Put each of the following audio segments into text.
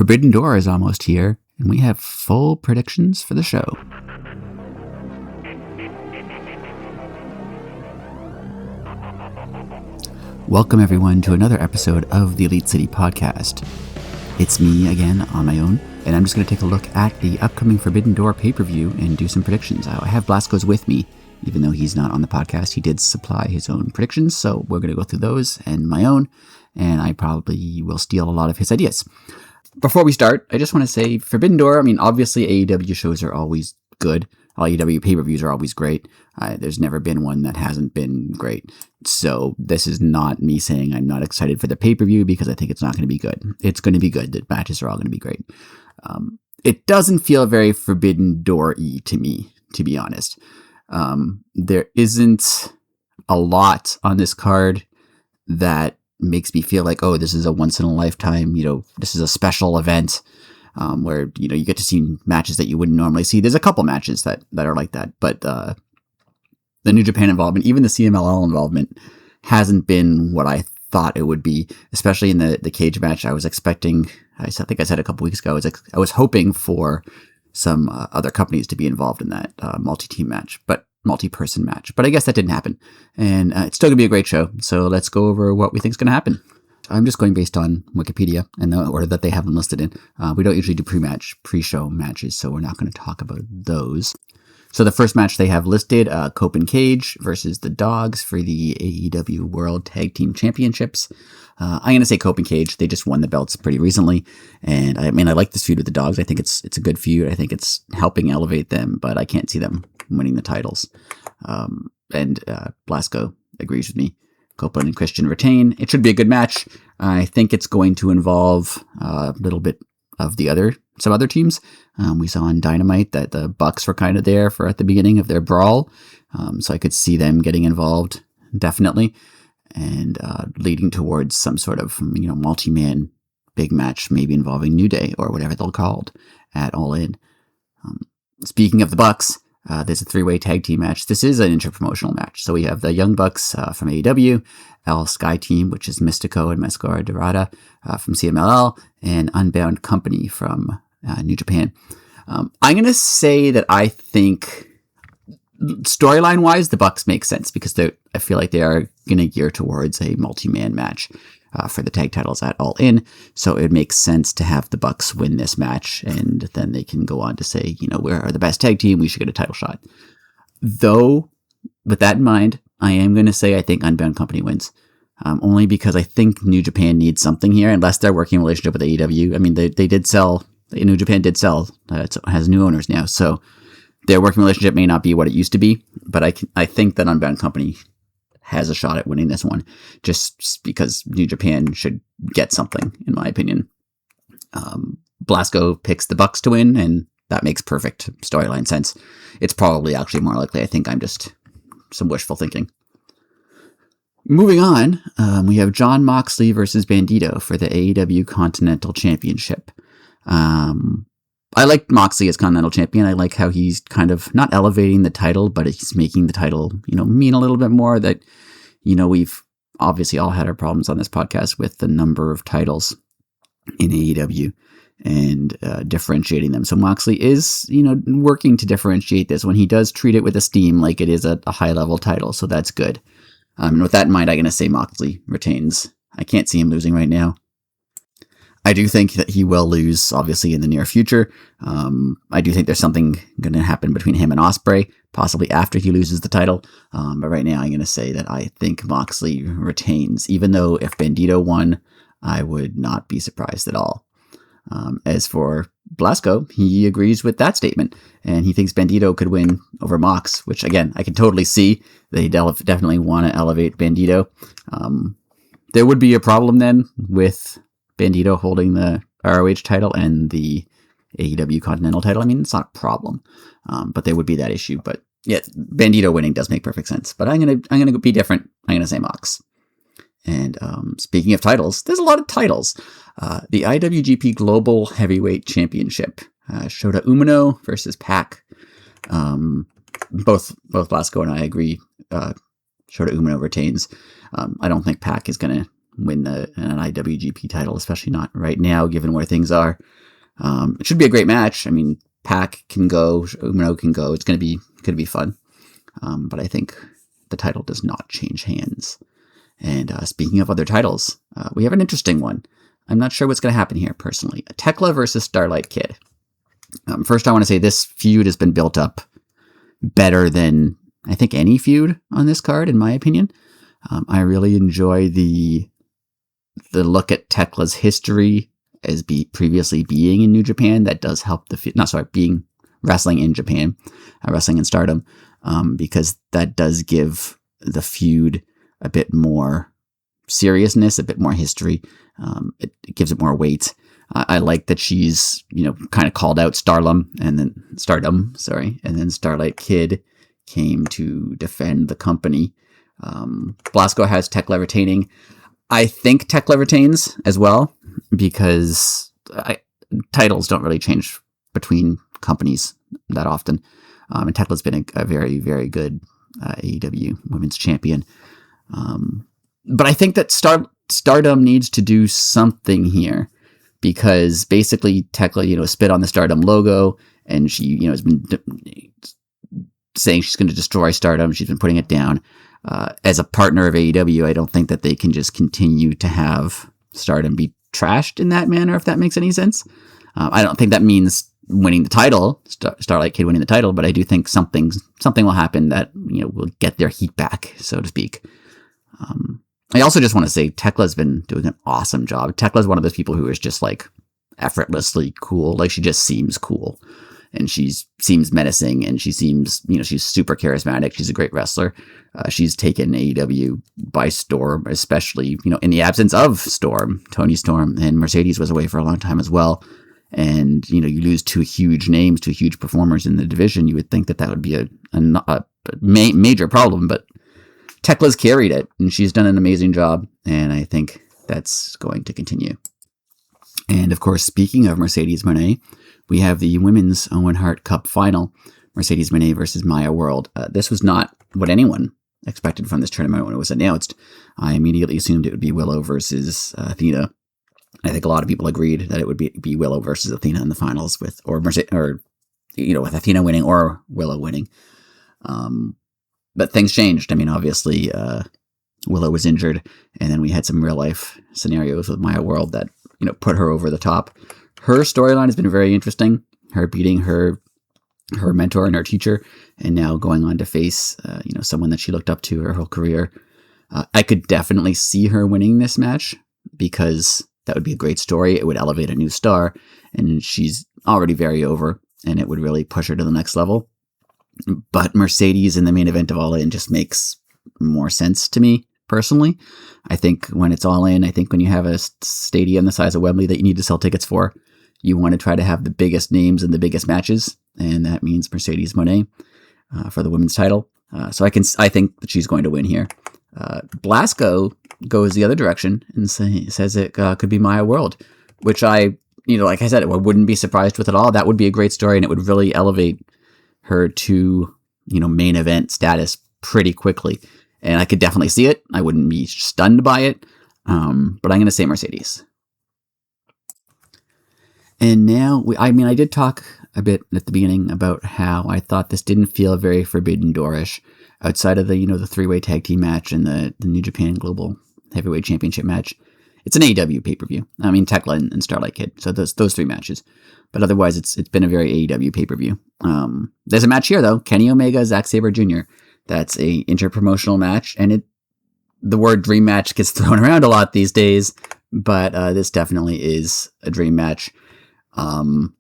Forbidden Door is almost here, and we have full predictions for the show. Welcome everyone to another episode of the Elite City Podcast. It's me again on my own, and I'm just going to take a look at the upcoming Forbidden Door pay-per-view and do some predictions. I have Blasco's with me, even though he's not on the podcast. He did supply his own predictions, so we're going to go through those and my own, and I probably will steal a lot of his ideas. Before we start, I just want to say Forbidden Door, obviously AEW shows are always good. All AEW pay-per-views are always great. There's never been one that hasn't been great. So this is not me saying I'm not excited for the pay-per-view because I think it's not going to be good. It's going to be good. The matches are all going to be great. It doesn't feel very Forbidden Door-y to me, to be honest. There isn't a lot on this card that makes me feel like, oh, this is a once in a lifetime, this is a special event where, you get to see matches that you wouldn't normally see. There's a couple matches that are like that, but the New Japan involvement, even the CMLL involvement, hasn't been what I thought it would be, especially in the cage match. I was expecting, I think I said a couple weeks ago, I was hoping for some other companies to be involved in that multi-person match, but I guess that didn't happen, and it's still gonna be a great show. So let's go over what we think is gonna happen. I'm just going based on Wikipedia and the order that they have them listed in. We don't usually do pre-show matches, so we're not going to talk about those. So the first match they have listed, Cope and Cage versus the Dogs for the AEW World Tag Team Championships. I'm going to say Cope and Cage. They just won the belts pretty recently. And I like this feud with the Dogs. I think it's a good feud. I think it's helping elevate them, but I can't see them winning the titles. And Blasco agrees with me. Copeland and Christian retain. It should be a good match. I think it's going to involve a little bit of some other teams. We saw on Dynamite that the Bucks were kind of there for at the beginning of their brawl. So I could see them getting involved, definitely, and leading towards some sort of, multi-man big match, maybe involving New Day or whatever they'll called at All In. Speaking of the Bucks, there's a three-way tag team match. This is an interpromotional match. So we have the Young Bucks from AEW, El Sky Team, which is Mystico and Mascara Dorada from CMLL, and Unbound Company from New Japan. I'm going to say that I think storyline-wise, the Bucks make sense because I feel like they are going to gear towards a multi-man match for the tag titles at All In. So it makes sense to have the Bucks win this match, and then they can go on to say, we're the best tag team, we should get a title shot. Though, with that in mind, I am going to say I think Unbound Company wins. Only because I think New Japan needs something here, unless they're working relationship with AEW. They did sell, New Japan did sell, it has new owners now, so their working relationship may not be what it used to be, but I think that Unbound Company has a shot at winning this one, just because New Japan should get something, in my opinion. Blasco picks the Bucks to win, and that makes perfect storyline sense. It's probably actually more likely. I think I'm just some wishful thinking. Moving on, we have Jon Moxley versus Bandito for the AEW Continental Championship. I like Moxley as Continental Champion. I like how he's kind of not elevating the title, but he's making the title, mean a little bit more. That, we've obviously all had our problems on this podcast with the number of titles in AEW and differentiating them. So Moxley is, working to differentiate this when he does treat it with esteem, like it is a high-level title. So that's good. And with that in mind, I'm going to say Moxley retains. I can't see him losing right now. I do think that he will lose, obviously, in the near future. I do think there's something going to happen between him and Ospreay, possibly after he loses the title. But right now, I'm going to say that I think Moxley retains, even though if Bandito won, I would not be surprised at all. As for Blasco, he agrees with that statement, and he thinks Bandito could win over Mox, which, again, I can totally see. They definitely want to elevate Bandito. There would be a problem then with Bandito holding the ROH title and the AEW Continental title. It's not a problem, but there would be that issue. But yeah, Bandito winning does make perfect sense. But I'm gonna be different. I'm gonna say Mox. And speaking of titles, there's a lot of titles. The IWGP Global Heavyweight Championship, Shota Umino versus Pac. Both Blasco and I agree. Shota Umino retains. I don't think Pac is gonna win an IWGP title, especially not right now, given where things are. It should be a great match. I mean, Pac can go, Umino can go. It's going to be fun. But I think the title does not change hands. And speaking of other titles, we have an interesting one. I'm not sure what's going to happen here, personally. Tekla versus Starlight Kid. First, I want to say this feud has been built up better than, I think, any feud on this card, in my opinion. I really enjoy the look at Tekla's history as previously being in New Japan. That does help being wrestling in Japan, wrestling in Stardom, because that does give the feud a bit more seriousness, a bit more history. It gives it more weight. I like that she's, kind of called out Stardom, and then Starlight Kid came to defend the company. Blasco has Tekla retaining. I think Tekla retains as well, because titles don't really change between companies that often. And Tekla's been a very, very good AEW women's champion. But I think that Stardom needs to do something here, because basically Tekla, spit on the Stardom logo, and she, has been saying she's going to destroy Stardom. She's been putting it down. As a partner of AEW, I don't think that they can just continue to have Stardom be trashed in that manner, if that makes any sense. I don't think that means winning the title, Starlight Kid winning the title, but I do think something will happen that, will get their heat back, so to speak. I also just want to say Tekla's been doing an awesome job. Tekla's one of those people who is just like effortlessly cool. Like, she just seems cool, and she seems menacing, and she seems, she's super charismatic. She's a great wrestler. She's taken AEW by storm, especially, in the absence of Storm. Tony Storm and Mercedes was away for a long time as well. And, you lose two huge names, two huge performers in the division. You would think that would be a major problem, but Tekla's carried it, and she's done an amazing job, and I think that's going to continue. And, of course, speaking of Mercedes Moné, we have the Women's Owen Hart Cup final, Mercedes Moné versus Maya World. This was not what anyone expected from this tournament when it was announced. I immediately assumed it would be Willow versus Athena. I think a lot of people agreed that it would be Willow versus Athena in the finals, with Athena winning or Willow winning. But things changed. I mean, obviously, Willow was injured, and then we had some real life scenarios with Maya World that, put her over the top. Her storyline has been very interesting. Her beating her mentor and her teacher, and now going on to face, someone that she looked up to her whole career. I could definitely see her winning this match, because that would be a great story. It would elevate a new star, and she's already very over, and it would really push her to the next level. But Mercedes in the main event of All In just makes more sense to me, personally. I think when it's All In, I think when you have a stadium the size of Wembley that you need to sell tickets for, you want to try to have the biggest names and the biggest matches, and that means Mercedes Moné for the women's title. So I think that she's going to win here. Blasco goes the other direction and says it could be Maya World, which like I said, I wouldn't be surprised with at all. That would be a great story, and it would really elevate her to, main event status pretty quickly. And I could definitely see it. I wouldn't be stunned by it. But I'm going to say Mercedes. And now, I did talk a bit at the beginning about how I thought this didn't feel very Forbidden Door-ish, outside of the, the three-way tag team match and the New Japan Global Heavyweight Championship match. It's an AEW pay-per-view. Tekla and Starlight Kid. So those three matches. But otherwise, it's been a very AEW pay-per-view. There's a match here, though. Kenny Omega, Zack Sabre Jr. That's a interpromotional match. And the word dream match gets thrown around a lot these days. But this definitely is a dream match. It's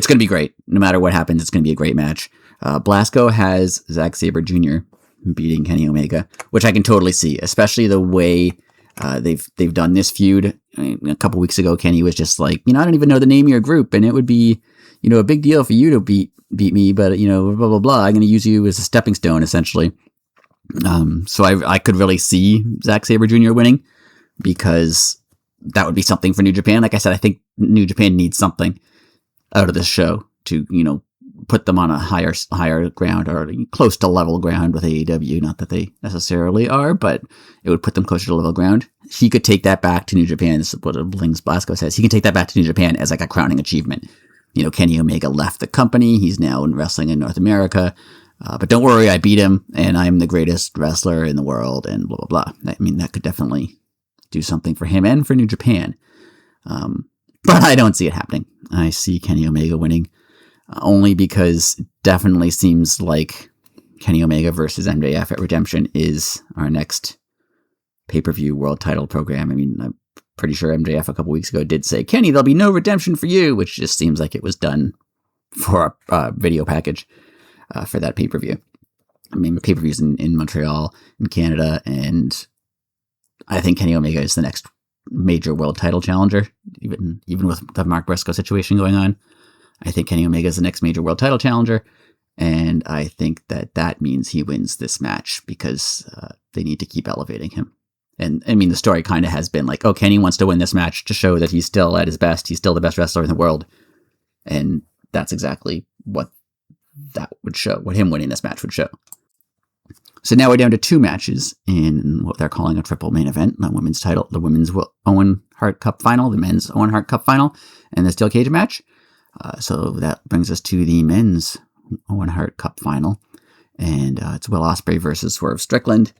going to be great. No matter what happens, it's going to be a great match. Blasco has Zack Sabre Jr. beating Kenny Omega, which I can totally see, especially the way they've done this feud. A couple weeks ago, Kenny was just like, I don't even know the name of your group, and it would be, a big deal for you to beat me, but blah blah blah. I'm going to use you as a stepping stone, essentially. So I could really see Zack Sabre Jr. winning, because that would be something for New Japan. Like I said, I think New Japan needs something out of this show to put them on a higher ground or close to level ground with AEW. Not that they necessarily are, but it would put them closer to level ground. He could take that back to New Japan. This is what Lings Blasco says. He can take that back to New Japan as like a crowning achievement. Kenny Omega left the company. He's now in wrestling in North America. But don't worry, I beat him, and I'm the greatest wrestler in the world, and blah, blah, blah. That could definitely do something for him and for New Japan. But I don't see it happening. I see Kenny Omega winning only because it definitely seems like Kenny Omega versus MJF at Redemption is our next pay-per-view world title program. I'm pretty sure MJF a couple weeks ago did say, Kenny, there'll be no redemption for you, which just seems like it was done for a video package for that pay-per-view. Pay-per-views in Montreal, in Canada, and I think Kenny Omega is the next major world title challenger, even with the Mark Briscoe situation going on. I think Kenny Omega is the next major world title challenger, and I think that means he wins this match because they need to keep elevating him. And the story kind of has been like, oh, Kenny wants to win this match to show that he's still at his best. He's still the best wrestler in the world. And that's exactly what that would show, what him winning this match would show. So now we're down to 2 matches in what they're calling a triple main event. The women's title, the women's Owen Hart Cup final, the men's Owen Hart Cup final, and the steel cage match. So that brings us to the men's Owen Hart Cup final. And it's Will Ospreay versus Swerve Strickland.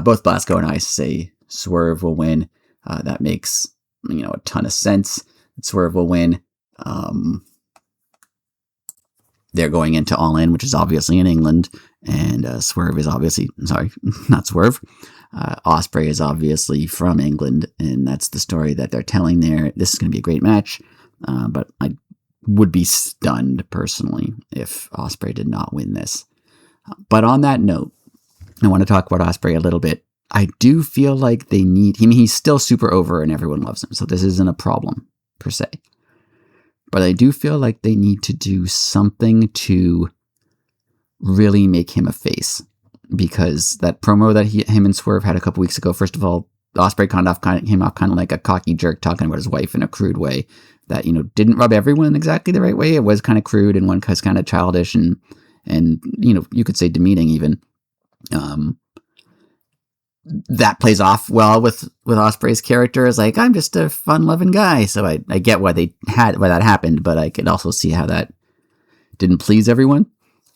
Both Blasco and I say Swerve will win. That makes, a ton of sense. Swerve will win. They're going into All In, which is obviously in England. And Swerve is obviously, not Swerve. Ospreay is obviously from England. And that's the story that they're telling there. This is going to be a great match. But I would be stunned personally if Ospreay did not win this. But on that note, I want to talk about Ospreay a little bit. I do feel like they need him. He's still super over and everyone loves him. So this isn't a problem per se. But I do feel like they need to do something to really make him a face. Because that promo that him and Swerve had a couple weeks ago, first of all, Ospreay came off kind of like a cocky jerk talking about his wife in a crude way that, didn't rub everyone exactly the right way. It was kind of crude and one was kind of childish and you could say demeaning even. That plays off well with Ospreay's character as like, I'm just a fun-loving guy. So I get why that happened, but I could also see how that didn't please everyone.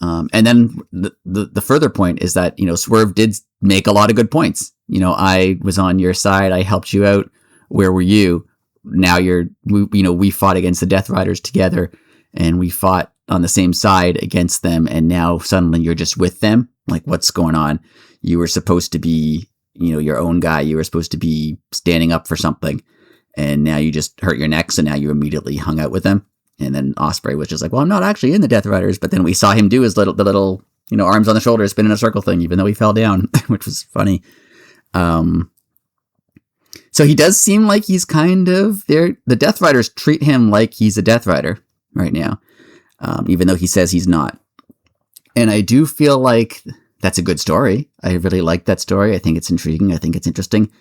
And then the further point is that, Swerve did make a lot of good points. I was on your side. I helped you out. Where were you? Now we fought against the Death Riders together and we fought on the same side against them. And now suddenly you're just with them. Like, what's going on? You were supposed to be, your own guy. You were supposed to be standing up for something. And now you just hurt your neck. So now you immediately hung out with them. And then Ospreay was just like, well, I'm not actually in the Death Riders. But then we saw him do his little arms on the shoulders, spin in a circle thing, even though he fell down, which was funny. So he does seem like he's kind of there. The Death Riders treat him like he's a Death Rider right now, even though he says he's not. And I do feel like that's a good story. I really like that story. I think it's intriguing. I think it's interesting.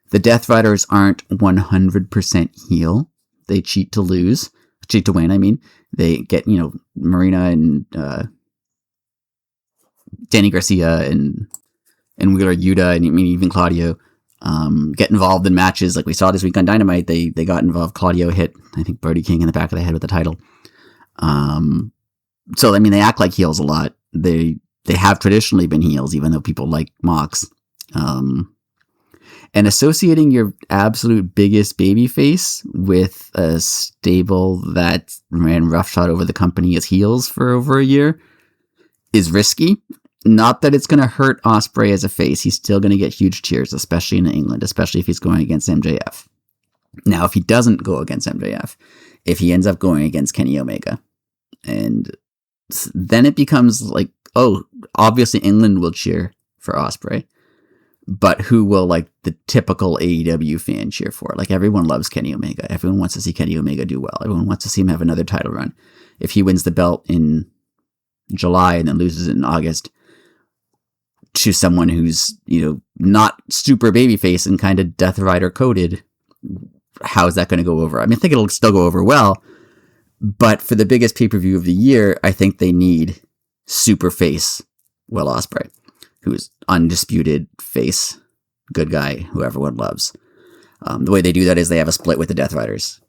The Death Riders aren't 100% heel. They cheat to win. I mean, they get, Marina and Danny Garcia and Wheeler Yuta and even Claudio get involved in matches like we saw this week on Dynamite. They got involved. Claudio hit, I think, Brody King in the back of the head with the title. So they act like heels a lot. They have traditionally been heels, even though people like Mox. And associating your absolute biggest babyface with a stable that ran roughshod over the company as heels for over a year is risky. Not that it's going to hurt Ospreay as a face. He's still going to get huge cheers, especially in England, especially if he's going against MJF. Now, if he doesn't go against MJF, if he ends up going against Kenny Omega, and then it becomes like, oh, obviously England will cheer for Ospreay, but who will the typical AEW fan cheer for? Everyone loves Kenny Omega. Everyone wants to see Kenny Omega do well. Everyone wants to see him have another title run. If he wins the belt in July and then loses it in August to someone who's, not super babyface and kind of Death Rider coded, how is that going to go over? I think it'll still go over well, But for the biggest pay-per-view of the year, I think they need super face Will Ospreay, who is undisputed face, good guy, who everyone loves. The way they do that is they have a split with the Death Riders.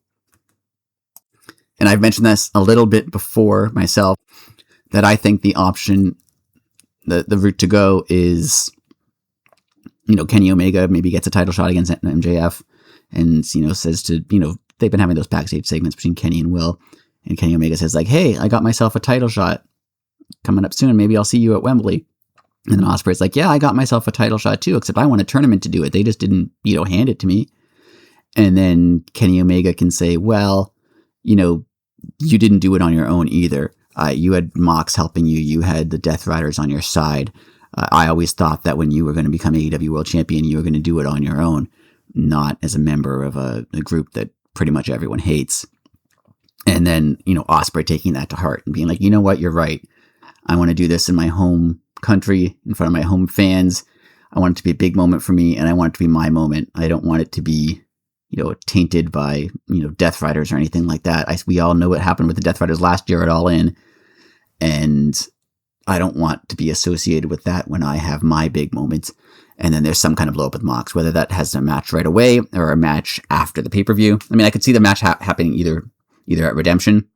And I've mentioned this a little bit before myself, that I think the option, the route to go is, Kenny Omega maybe gets a title shot against MJF and, says to, they've been having those backstage segments between Kenny and Will. And Kenny Omega says like, hey, I got myself a title shot coming up soon. Maybe I'll see you at Wembley. And then Ospreay's like, yeah, I got myself a title shot too, except I want a tournament to do it. They just didn't, hand it to me. And then Kenny Omega can say, well, you didn't do it on your own either. You had Mox helping you. You had the Death Riders on your side. I always thought that when you were going to become AEW World Champion, you were going to do it on your own, not as a member of a group that pretty much everyone hates. And then, Ospreay taking that to heart and being like, you know what, you're right. I want to do this in my home country, in front of my home fans. I want it to be a big moment for me, and I want it to be my moment. I don't want it to be, tainted by, Death Riders or anything like that. We all know what happened with the Death Riders last year at All In, and I don't want to be associated with that when I have my big moment. And then there's some kind of blow up with Mox, whether that has a match right away or a match after the pay-per-view. I mean, I could see the match happening either at Redemption,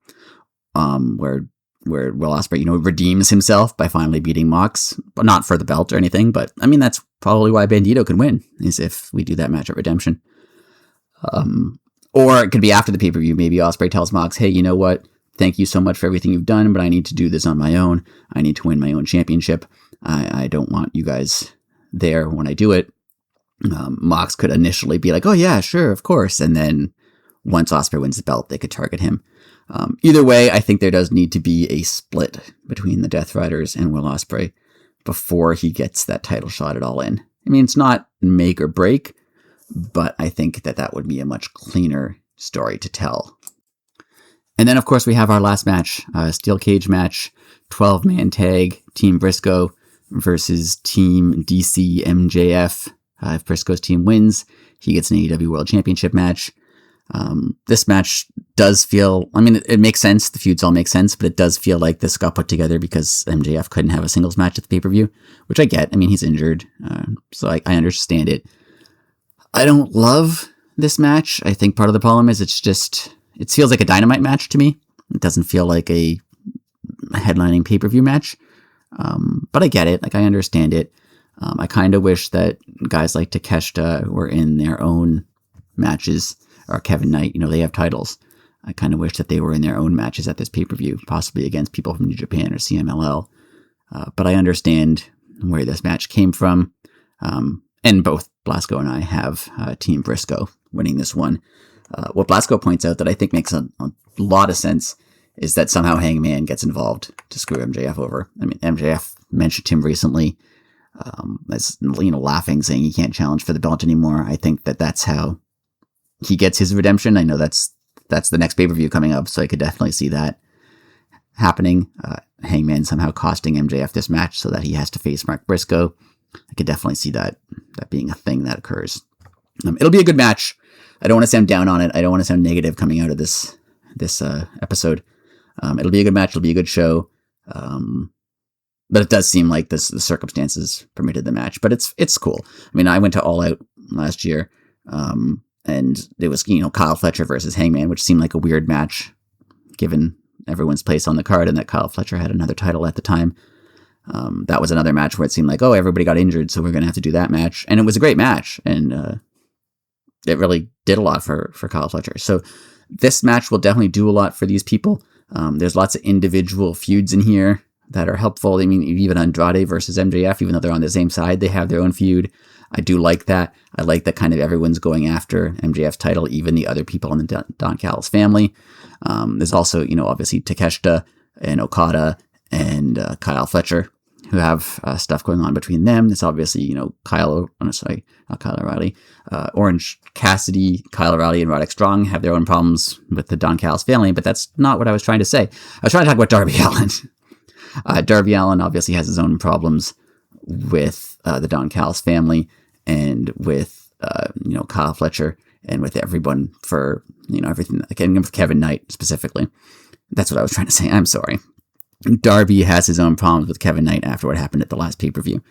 where Will Ospreay, redeems himself by finally beating Mox, but not for the belt or anything. But I mean, that's probably why Bandito can win, is if we do that match at Redemption. Or it could be after the pay-per-view. Maybe Ospreay tells Mox, hey, you know what? Thank you so much for everything you've done, but I need to do this on my own. I need to win my own championship. I don't want you guys there when I do it. Mox could initially be like, oh yeah, sure, of course. And then once Ospreay wins the belt, they could target him. Either way, I think there does need to be a split between the Death Riders and Will Ospreay before he gets that title shot at All In. I mean, it's not make or break, but I think that would be a much cleaner story to tell. And then, of course, we have our last match, steel cage match, 12-man tag, Team Briscoe versus Team DC MJF. If Briscoe's team wins, he gets an AEW World Championship match. This match does feel, I mean, it makes sense. The feuds all make sense, but it does feel like this got put together because MJF couldn't have a singles match at the pay-per-view, which I get. I mean, he's injured, so I understand it. I don't love this match. I think part of the problem is it feels like a Dynamite match to me. It doesn't feel like a headlining pay-per-view match. But I get it. Like, I understand it. I kind of wish that guys like Takeshita were in their own matches, or Kevin Knight, they have titles. I kind of wish that they were in their own matches at this pay-per-view, possibly against people from New Japan or CMLL. But I understand where this match came from. And both Blasco and I have Team Briscoe winning this one. What Blasco points out that I think makes a lot of sense is that somehow Hangman gets involved to screw MJF over. I mean, MJF mentioned him recently as, laughing, saying he can't challenge for the belt anymore. I think that's how he gets his redemption. I know that's the next pay-per-view coming up, so I could definitely see that happening. Hangman somehow costing MJF this match so that he has to face Mark Briscoe. I could definitely see that being a thing that occurs. It'll be a good match. I don't want to sound down on it. I don't want to sound negative coming out of this episode. It'll be a good match. It'll be a good show. But it does seem like the circumstances permitted the match. But it's cool. I mean, I went to All Out last year, and it was Kyle Fletcher versus Hangman, which seemed like a weird match given everyone's place on the card, and that Kyle Fletcher had another title at the time. That was another match where it seemed like, oh, everybody got injured, so we're going to have to do that match. And it was a great match, and it really did a lot for Kyle Fletcher. So this match will definitely do a lot for these people. There's lots of individual feuds in here that are helpful. I mean, even Andrade versus MJF, even though they're on the same side, they have their own feud. I do like that. I like that kind of everyone's going after MJF's title, even the other people in the Don Callis family. There's also, obviously Takeshita and Okada and Kyle Fletcher, who have stuff going on between them. There's obviously, Kyle O'Reilly, Orange Cassidy, Kyle O'Reilly, and Roderick Strong have their own problems with the Don Callis family, but that's not what I was trying to say. I was trying to talk about Darby Allin. Darby Allin obviously has his own problems with the Don Callis family and with, Kyle Fletcher and with everyone for, everything, again, with Kevin Knight specifically. That's what I was trying to say. I'm sorry. Darby has his own problems with Kevin Knight after what happened at the last pay-per-view.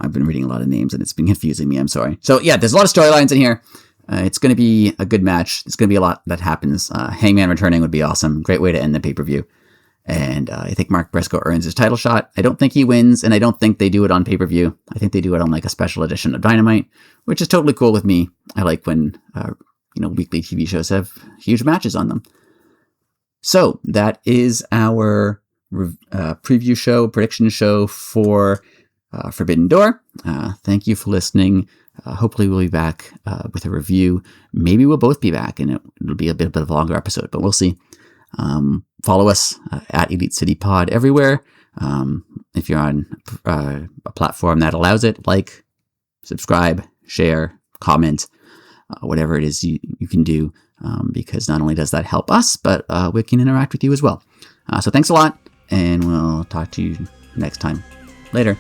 I've been reading a lot of names and it's been confusing me. I'm sorry. So yeah, there's a lot of storylines in here. It's going to be a good match. It's going to be a lot that happens. Hangman returning would be awesome. Great way to end the pay-per-view. And I think Mark Briscoe earns his title shot. I don't think he wins, and I don't think they do it on pay-per-view. I think they do it on like a special edition of Dynamite, which is totally cool with me. I like when weekly TV shows have huge matches on them. So that is our preview show, prediction show for Forbidden Door. Thank you for listening. Hopefully we'll be back with a review. Maybe we'll both be back, and it'll be a bit of a longer episode, but we'll see. Follow us at Elite City Pod everywhere. If you're on a platform that allows it, like, subscribe, share, comment, whatever it is you can do, because not only does that help us, but we can interact with you as well. So thanks a lot, and we'll talk to you next time. Later.